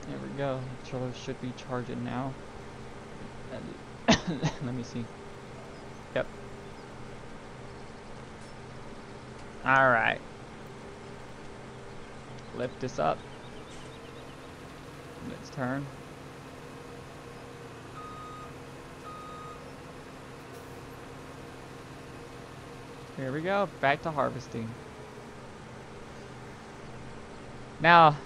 There we go. The controller should be charging now. Let me see. Yep. Alright. Lift this up. Let's turn. Here we go. Back to harvesting. Now,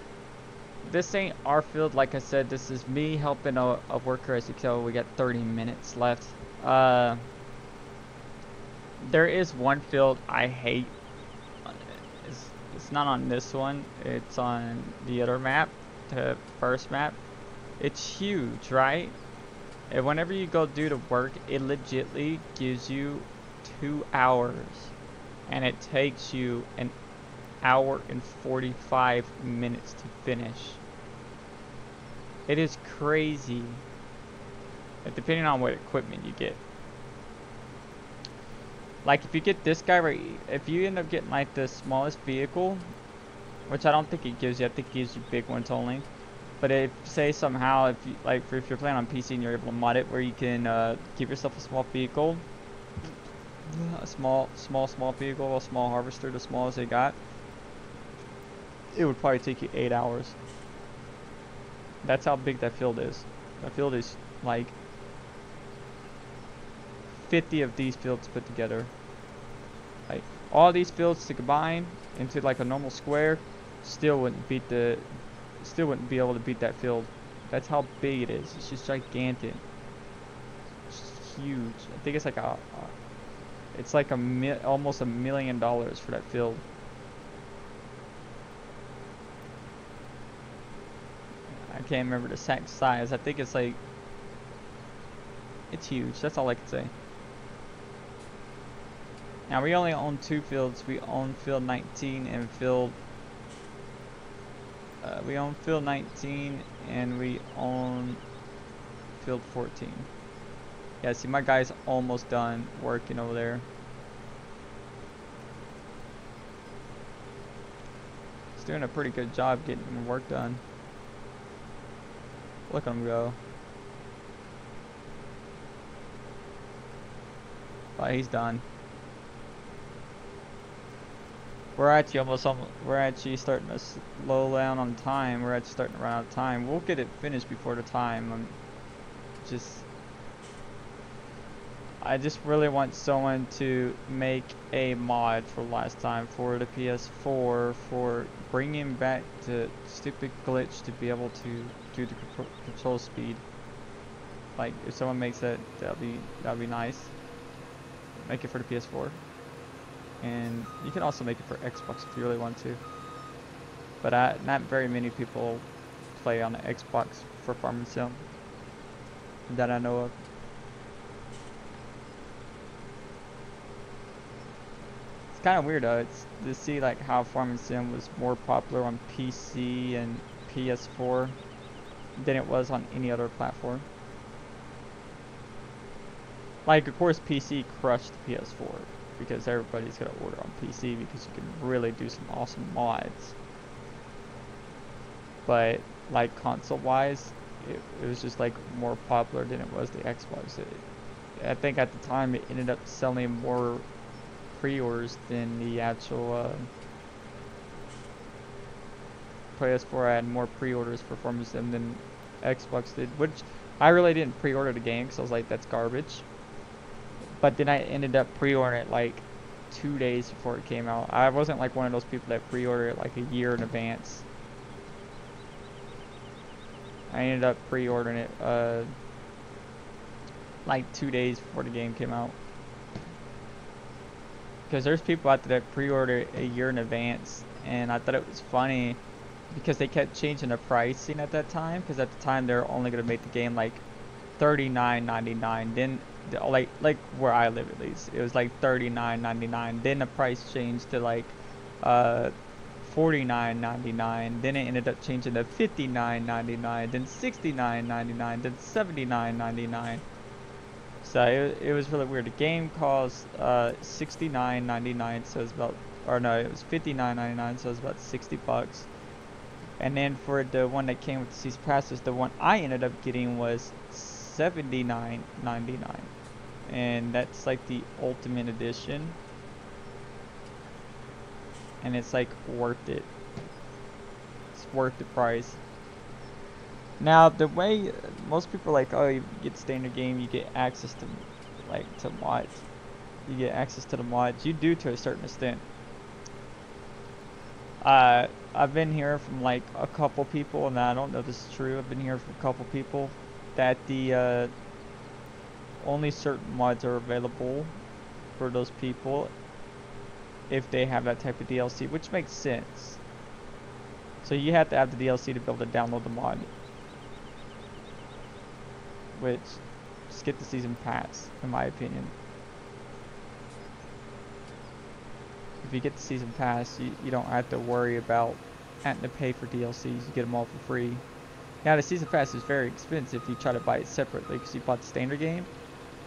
this ain't our field. Like I said, this is me helping a worker. As you can tell, we got 30 minutes left. There is one field I hate. It's not on this one. It's on the other map, the first map. It's huge, right? And whenever you go do the work, it legitly gives you 2 hours. And it takes you an hour and 45 minutes to finish. It is crazy. Depending on what equipment you get. Like if you get this guy right, if you end up getting like the smallest vehicle, which I don't think it gives you, I think it gives you big ones only. But if say somehow if you if you're playing on PC and you're able to mod it where you can give yourself a small vehicle, a small vehicle, a small harvester, the smallest they got, it would probably take you 8 hours. That's how big that field is. That field is like 50 of these fields put together. Like all these fields to combine into like a normal square still wouldn't be able to beat that field. That's how big it is. It's just gigantic. It's just huge. I think it's like almost $1 million for that field. I can't remember the exact size. I think it's like, it's huge. That's all I can say. Now we only own 2 fields. We own field 19 and field. We own field 19 and we own field 14. Yeah, see my guy's almost done working over there. He's doing a pretty good job getting work done. Look at him go. But he's done. We're actually we're actually starting to slow down on time. We're actually starting to run out of time. We'll get it finished before the time. Just, I just really want someone to make a mod for last time for the PS4 for bringing back the stupid glitch to be able to do the control speed. Like, if someone makes that, that'd be nice. Make it for the PS4. And you can also make it for Xbox if you really want to. But not very many people play on the Xbox for Farming Sim that I know of. It's kind of weird though. It's to see like how Farming Sim was more popular on PC and PS4 than it was on any other platform. Like, of course, PC crushed PS4 because everybody's gonna order on PC because you can really do some awesome mods. But like console-wise, it was just like more popular than it was the Xbox. I think at the time it ended up selling more pre-orders than the actual PS4 had more pre-orders for Farming Sim than Xbox did, which I really didn't pre-order the game because I was like, that's garbage. But then I ended up pre-ordering it like 2 days before it came out. I wasn't like one of those people that pre-order it like a year in advance. I ended up pre-ordering it like 2 days before the game came out. Because there's people out there that pre-order it a year in advance, and I thought it was funny because they kept changing the pricing at that time. Because at the time they were only gonna make the game like $39.99. Then like where I live at least, it was like $39.99. Then the price changed to like $49.99. Then it ended up changing to $59.99. Then $69.99. Then $79.99. So it was really weird. The game cost $69.99, so it's about, or no, it was $59.99, so it's about $60. And then for the one that came with the season passes, the one I ended up getting was $79.99, and that's like the ultimate edition, and it's like worth it. It's worth the price. Now the way most people are like, oh, you get standard game, you get access to like to mods. You get access to the mods. You do to a certain extent. I've been hearing from like a couple people, and I don't know if this is true. I've been hearing from a couple people that the only certain mods are available for those people if they have that type of DLC, which makes sense. So you have to have the DLC to be able to download the mod. Which, just get the season pass, in my opinion. If you get the season pass, you don't have to worry about having to pay for DLCs. You get them all for free. Now the season pass is very expensive if you try to buy it separately because you bought the standard game.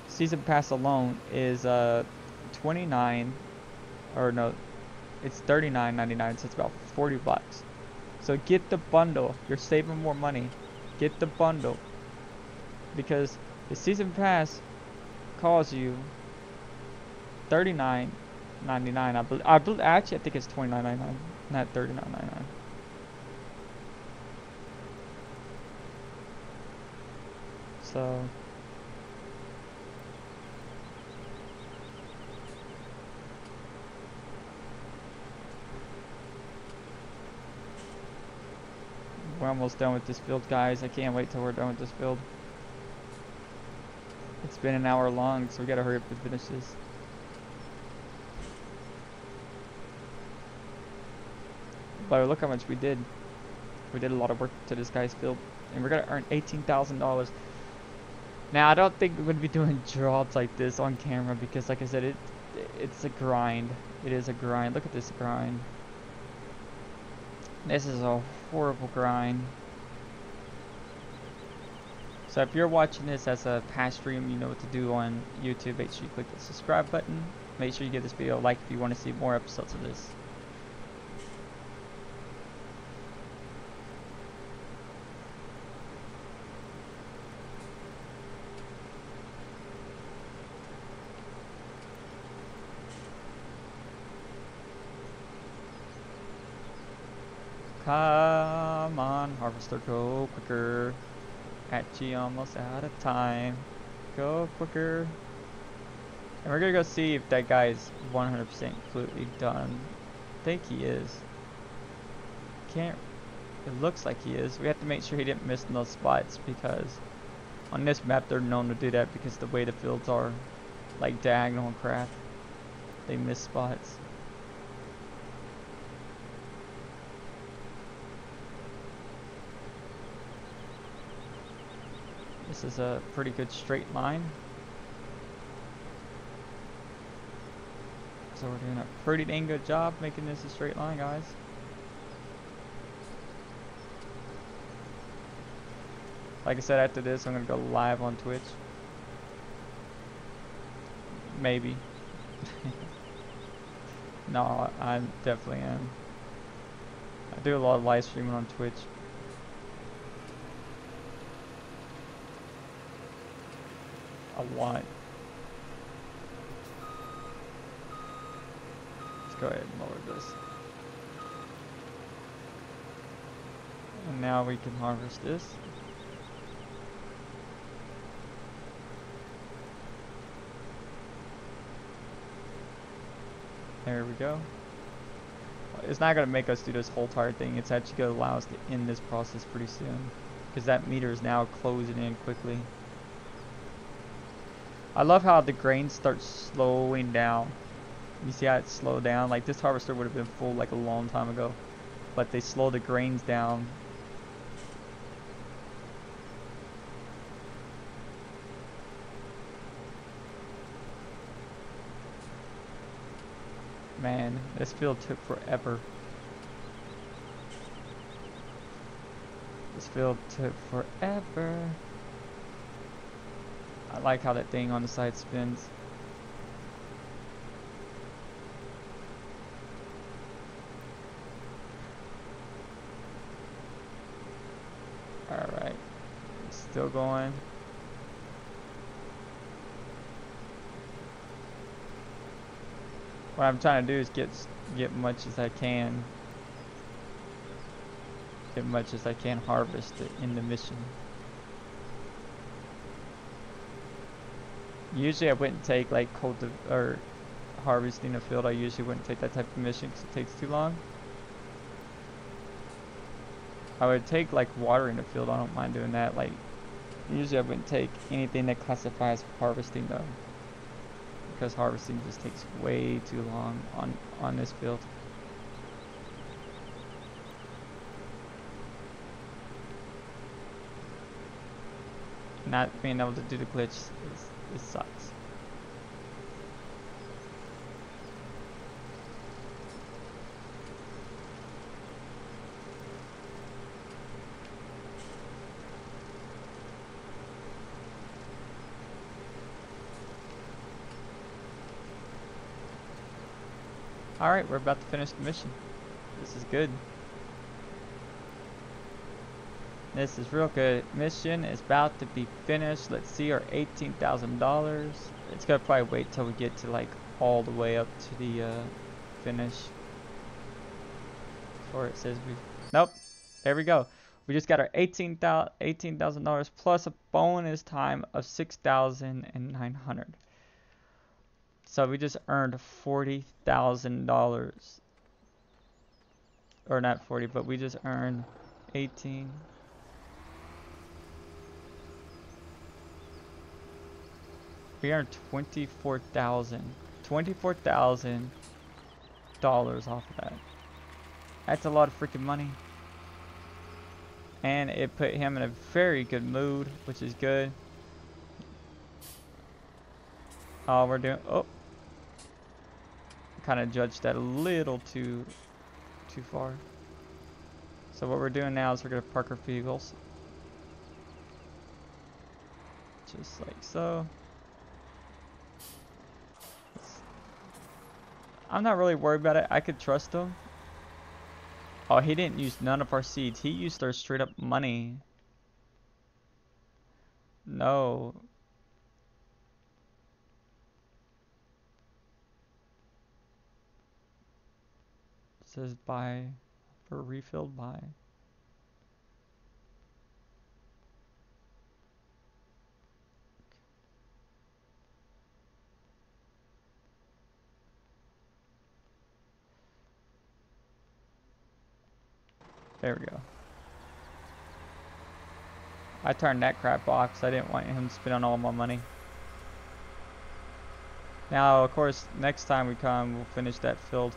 Season pass alone is $29, or no, it's $39.99, so it's about $40. So get the bundle. You're saving more money. Get the bundle. Because the season pass costs you $39.99. Actually, I think it's $29.99, not $39.99. So we're almost done with this build, guys. I can't wait till we're done with this build. It's been an hour long, so we gotta hurry up and finish this. But look how much we did. We did a lot of work to this guy's build, and we're gonna earn $18,000. Now I don't think we're gonna be doing jobs like this on camera because, like I said, it's a grind. It is a grind. Look at this grind. This is a horrible grind. So if you're watching this as a past stream, you know what to do on YouTube. Make sure you click the subscribe button. Make sure you give this video a like if you want to see more episodes of this. Come on, harvester, go quicker. Actually, almost out of time. Go quicker. And we're gonna go see if that guy is 100% completely done. I think he is. Can't. It looks like he is. We have to make sure he didn't miss those spots because on this map they're known to do that because the way the fields are, like diagonal and crap, they miss spots. This is a pretty good straight line. So we're doing a pretty dang good job making this a straight line, guys. Like I said, after this, I'm gonna go live on Twitch. Maybe. No, I definitely am. I do a lot of live streaming on Twitch. A lot. Let's go ahead and lower this. And now we can harvest this. There we go. It's not going to make us do this whole entire thing. It's actually going to allow us to end this process pretty soon. Because that meter is now closing in quickly. I love how the grain starts slowing down. You see how it slowed down? Like this harvester would have been full like a long time ago. But they slow the grains down. Man, this field took forever. This field took forever. I like how that thing on the side spins. Alright. Still going. What I'm trying to do is get much as I can. Get much as I can harvest in the mission. Usually I wouldn't take like or harvesting a field. I usually wouldn't take that type of mission because it takes too long. I would take like watering a field. I don't mind doing that. Like usually I wouldn't take anything that classifies harvesting though, because harvesting just takes way too long on this field. Not being able to do the glitch it sucks. Alright, we're about to finish the mission. This is good. This is real good. Mission is about to be finished. Let's see our $18,000. It's gonna probably wait till we get to like all the way up to the finish before it says we. Nope. There we go. We just got our $18,000 plus a bonus time of 6,900. So we just earned $40,000. Or not 40, but we just earned 18. We earned $24,000 off of that. That's a lot of freaking money. And it put him in a very good mood, which is good. Oh, we're doing. Oh, kind of judged that a little too far. So what we're doing now is we're gonna park our vehicles, just like so. I'm not really worried about it. I could trust him. Oh, he didn't use none of our seeds. He used our straight up money. No. It says buy for refilled by. There we go. I turned that crap off because I didn't want him spending all my money. Now, of course, next time we come, we'll finish that field.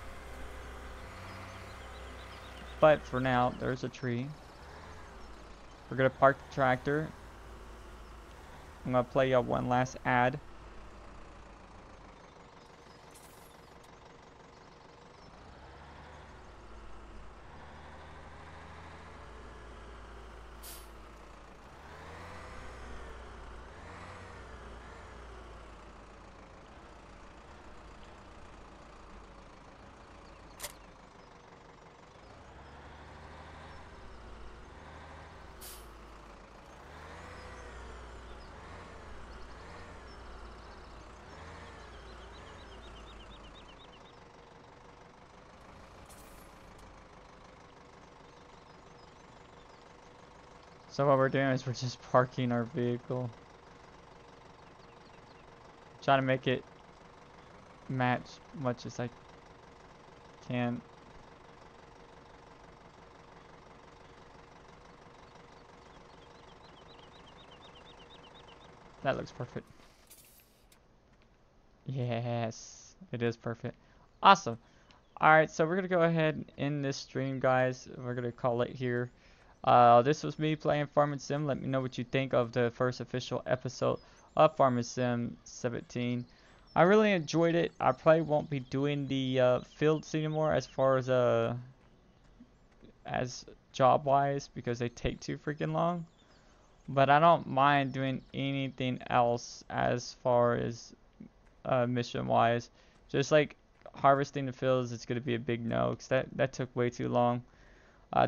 But for now, there's a tree. We're gonna park the tractor. I'm gonna play you one last ad. So what we're doing is we're just parking our vehicle. Trying to make it match much as I can. That looks perfect. Yes, it is perfect. Awesome. Alright, so we're going to go ahead and end this stream, guys. We're going to call it here. This was me playing Farming Sim. Let me know what you think of the first official episode of Farming Sim 17. I really enjoyed it. I probably won't be doing the fields anymore as job-wise because they take too freaking long. But I don't mind doing anything else as far as mission-wise. Just like harvesting the fields, it's going to be a big no because that took way too long.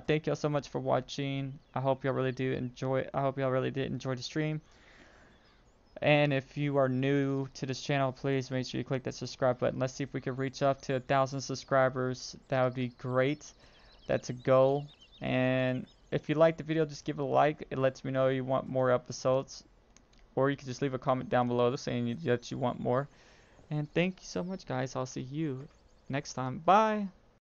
Thank y'all so much for watching. I hope y'all really did enjoy the stream. And if you are new to this channel, please make sure you click that subscribe button. Let's see if we can reach up to 1,000 subscribers. That would be great. That's a goal. And if you like the video, just give it a like. It lets me know you want more episodes. Or you can just leave a comment down below saying that you want more. And thank you so much, guys. I'll see you next time. Bye.